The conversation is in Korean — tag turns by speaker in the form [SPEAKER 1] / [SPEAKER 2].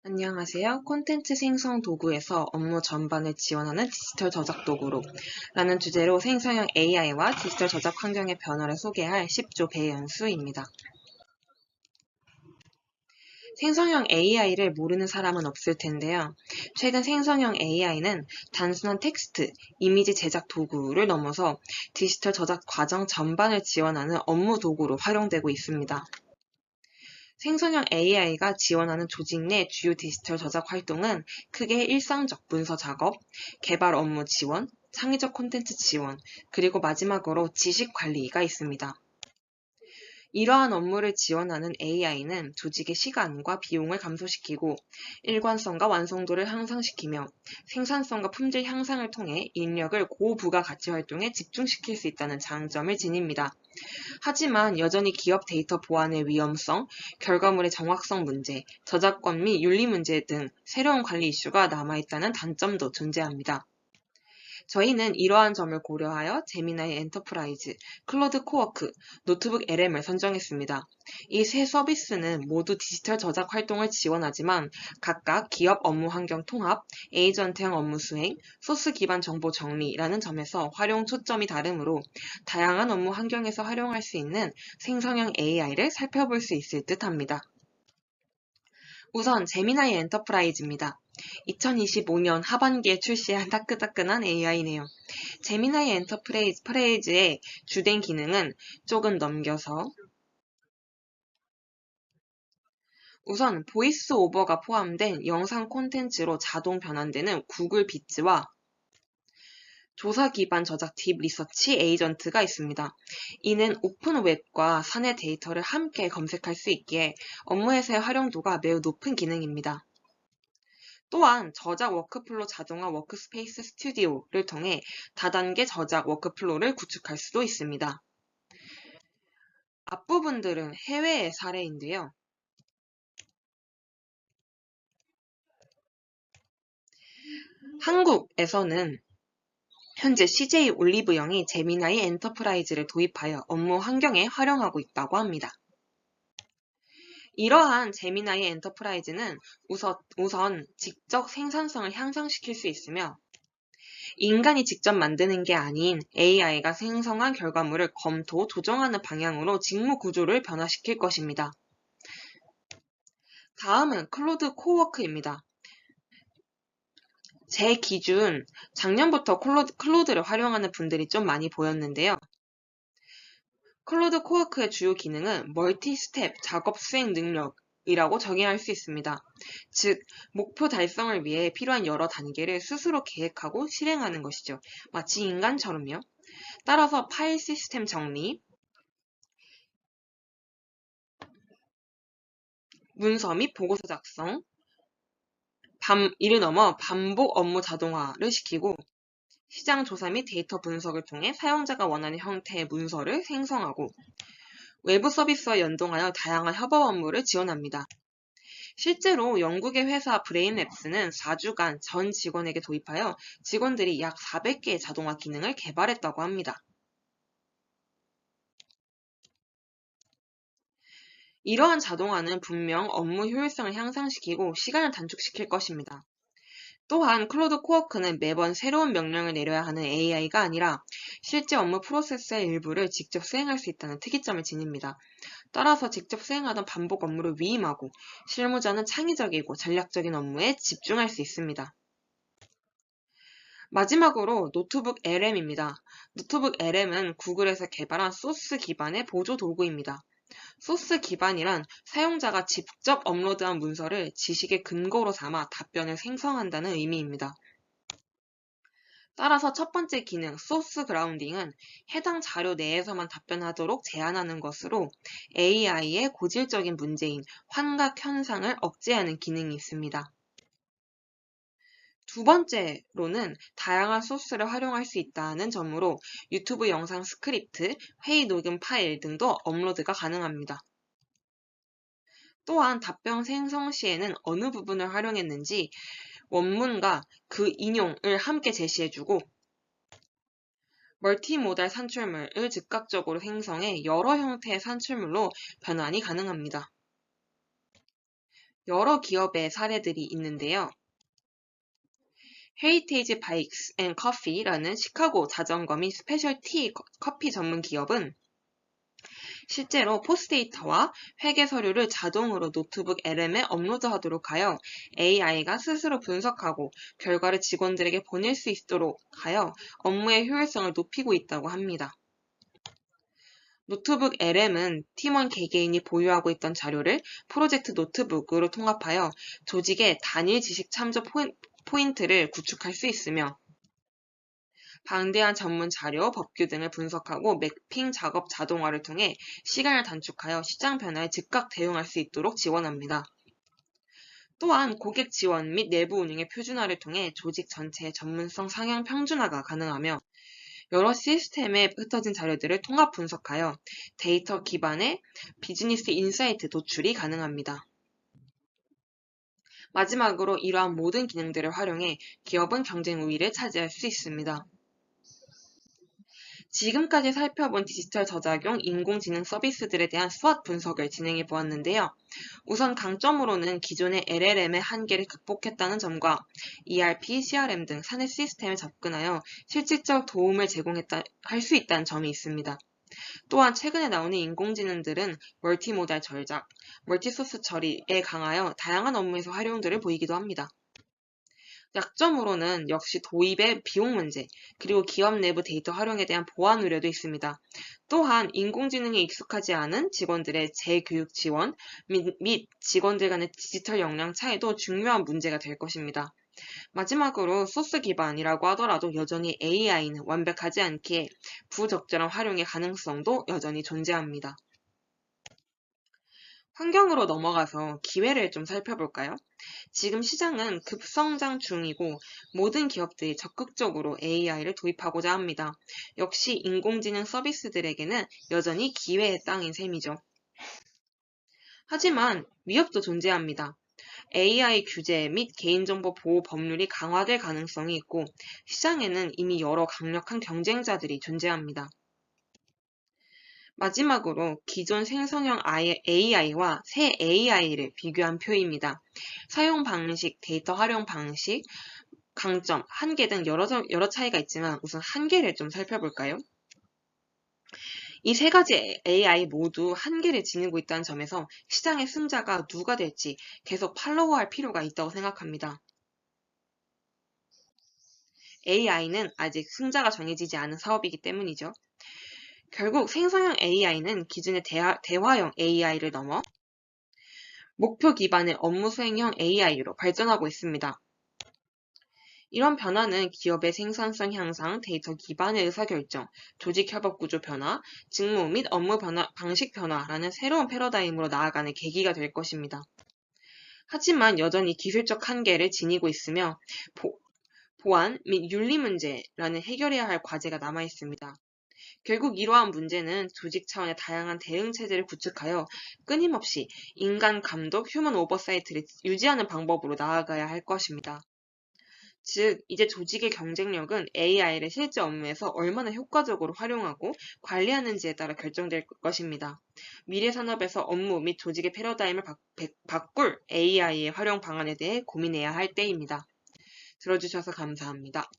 [SPEAKER 1] 안녕하세요. 콘텐츠 생성 도구에서 업무 전반을 지원하는 디지털 저작 도구로 라는 주제로 생성형 AI와 디지털 저작 환경의 변화를 소개할 10조 배연수입니다. 생성형 AI를 모르는 사람은 없을 텐데요. 최근 생성형 AI는 단순한 텍스트, 이미지 제작 도구를 넘어서 디지털 저작 과정 전반을 지원하는 업무 도구로 활용되고 있습니다. 생성형 AI가 지원하는 조직 내 주요 디지털 저작 활동은 크게 일상적 문서 작업, 개발 업무 지원, 창의적 콘텐츠 지원, 그리고 마지막으로 지식 관리가 있습니다. 이러한 업무를 지원하는 AI는 조직의 시간과 비용을 감소시키고 일관성과 완성도를 향상시키며 생산성과 품질 향상을 통해 인력을 고부가가치 활동에 집중시킬 수 있다는 장점을 지닙니다. 하지만 여전히 기업 데이터 보안의 위험성, 결과물의 정확성 문제, 저작권 및 윤리 문제 등 새로운 관리 이슈가 남아있다는 단점도 존재합니다. 저희는 이러한 점을 고려하여 제미나이 엔터프라이즈, 클로드 코워크, 노트북 LM을 선정했습니다. 이 세 서비스는 모두 디지털 저작 활동을 지원하지만 각각 기업 업무 환경 통합, 에이전트형 업무 수행, 소스 기반 정보 정리라는 점에서 활용 초점이 다르므로 다양한 업무 환경에서 활용할 수 있는 생성형 AI를 살펴볼 수 있을 듯 합니다. 우선 제미나이 엔터프라이즈입니다. 2025년 하반기에 출시한 따끈따끈한 AI네요. 제미나이 엔터프라이즈의 주된 기능은 조금 넘겨서 우선 보이스 오버가 포함된 영상 콘텐츠로 자동 변환되는 구글 비츠와 조사 기반 저작 딥 리서치 에이전트가 있습니다. 이는 오픈 웹과 사내 데이터를 함께 검색할 수 있기에 업무에서의 활용도가 매우 높은 기능입니다. 또한 저작 워크플로 자동화 워크스페이스 스튜디오를 통해 다단계 저작 워크플로를 구축할 수도 있습니다. 앞부분들은 해외의 사례인데요. 한국에서는 현재 CJ 올리브영이 제미나이 엔터프라이즈를 도입하여 업무 환경에 활용하고 있다고 합니다. 이러한 제미나이 엔터프라이즈는 우선 직접 생산성을 향상시킬 수 있으며 인간이 직접 만드는 게 아닌 AI가 생성한 결과물을 검토, 조정하는 방향으로 직무 구조를 변화시킬 것입니다. 다음은 클로드 코워크입니다. 제 기준 작년부터 클로드를 활용하는 분들이 좀 많이 보였는데요. 클로드 코워크의 주요 기능은 멀티 스텝 작업 수행 능력이라고 정의할 수 있습니다. 즉, 목표 달성을 위해 필요한 여러 단계를 스스로 계획하고 실행하는 것이죠. 마치 인간처럼요. 따라서 파일 시스템 정리, 문서 및 보고서 작성, 이를 넘어 반복 업무 자동화를 시키고 시장 조사 및 데이터 분석을 통해 사용자가 원하는 형태의 문서를 생성하고 외부 서비스와 연동하여 다양한 협업 업무를 지원합니다. 실제로 영국의 회사 브레인랩스는 4주간 전 직원에게 도입하여 직원들이 약 400개의 자동화 기능을 개발했다고 합니다. 이러한 자동화는 분명 업무 효율성을 향상시키고 시간을 단축시킬 것입니다. 또한 클로드 코워크는 매번 새로운 명령을 내려야 하는 AI가 아니라 실제 업무 프로세스의 일부를 직접 수행할 수 있다는 특이점을 지닙니다. 따라서 직접 수행하던 반복 업무를 위임하고 실무자는 창의적이고 전략적인 업무에 집중할 수 있습니다. 마지막으로 노트북 LM입니다. 노트북 LM은 구글에서 개발한 소스 기반의 보조 도구입니다. 소스 기반이란 사용자가 직접 업로드한 문서를 지식의 근거로 삼아 답변을 생성한다는 의미입니다. 따라서 첫 번째 기능 소스 그라운딩은 해당 자료 내에서만 답변하도록 제한하는 것으로 AI의 고질적인 문제인 환각 현상을 억제하는 기능이 있습니다. 두 번째로는 다양한 소스를 활용할 수 있다는 점으로 유튜브 영상 스크립트, 회의 녹음 파일 등도 업로드가 가능합니다. 또한 답변 생성 시에는 어느 부분을 활용했는지 원문과 그 인용을 함께 제시해주고 멀티모달 산출물을 즉각적으로 생성해 여러 형태의 산출물로 변환이 가능합니다. 여러 기업의 사례들이 있는데요. 헤리테이지 바이크스 앤 커피라는 시카고 자전거 및 스페셜티 커피 전문 기업은 실제로 포스데이터와 회계 서류를 자동으로 노트북 LM에 업로드하도록 하여 AI가 스스로 분석하고 결과를 직원들에게 보낼 수 있도록 하여 업무의 효율성을 높이고 있다고 합니다. 노트북 LM은 팀원 개개인이 보유하고 있던 자료를 프로젝트 노트북으로 통합하여 조직의 단일 지식 참조 포인트를 구축할 수 있으며 방대한 전문 자료, 법규 등을 분석하고 매핑 작업 자동화를 통해 시간을 단축하여 시장 변화에 즉각 대응할 수 있도록 지원합니다. 또한 고객 지원 및 내부 운영의 표준화를 통해 조직 전체의 전문성 상향 평준화가 가능하며 여러 시스템에 흩어진 자료들을 통합 분석하여 데이터 기반의 비즈니스 인사이트 도출이 가능합니다. 마지막으로 이러한 모든 기능들을 활용해 기업은 경쟁 우위를 차지할 수 있습니다. 지금까지 살펴본 디지털 저작용 인공지능 서비스들에 대한 SWOT 분석을 진행해 보았는데요. 우선 강점으로는 기존의 LLM의 한계를 극복했다는 점과 ERP, CRM 등 사내 시스템에 접근하여 실질적 도움을 할 수 있다는 점이 있습니다. 또한 최근에 나오는 인공지능들은 멀티모달 절작, 멀티소스 처리에 강하여 다양한 업무에서 활용들을 보이기도 합니다. 약점으로는 역시 도입의 비용 문제, 그리고 기업 내부 데이터 활용에 대한 보안 우려도 있습니다. 또한 인공지능에 익숙하지 않은 직원들의 재교육 지원 및 직원들 간의 디지털 역량 차이도 중요한 문제가 될 것입니다. 마지막으로 소스 기반이라고 하더라도 여전히 AI는 완벽하지 않기에 부적절한 활용의 가능성도 여전히 존재합니다. 환경으로 넘어가서 기회를 좀 살펴볼까요? 지금 시장은 급성장 중이고 모든 기업들이 적극적으로 AI를 도입하고자 합니다. 역시 인공지능 서비스들에게는 여전히 기회의 땅인 셈이죠. 하지만 위협도 존재합니다. AI 규제 및 개인정보 보호 법률이 강화될 가능성이 있고 시장에는 이미 여러 강력한 경쟁자들이 존재합니다. 마지막으로 기존 생성형 AI와 새 AI를 비교한 표입니다. 사용 방식, 데이터 활용 방식, 강점, 한계 등 여러 차이가 있지만 우선 한계를 좀 살펴볼까요? 이 세 가지 AI 모두 한계를 지니고 있다는 점에서 시장의 승자가 누가 될지 계속 팔로우할 필요가 있다고 생각합니다. AI는 아직 승자가 정해지지 않은 사업이기 때문이죠. 결국 생성형 AI는 기존의 대화형 AI를 넘어 목표 기반의 업무 수행형 AI로 발전하고 있습니다. 이런 변화는 기업의 생산성 향상, 데이터 기반의 의사결정, 조직 협업 구조 변화, 직무 및 업무 방식 변화라는 새로운 패러다임으로 나아가는 계기가 될 것입니다. 하지만 여전히 기술적 한계를 지니고 있으며 보안 및 윤리 문제라는 해결해야 할 과제가 남아 있습니다. 결국 이러한 문제는 조직 차원의 다양한 대응 체제를 구축하여 끊임없이 인간 감독, 휴먼 오버사이트를 유지하는 방법으로 나아가야 할 것입니다. 즉, 이제 조직의 경쟁력은 AI를 실제 업무에서 얼마나 효과적으로 활용하고 관리하는지에 따라 결정될 것입니다. 미래 산업에서 업무 및 조직의 패러다임을 바꿀 AI의 활용 방안에 대해 고민해야 할 때입니다. 들어주셔서 감사합니다.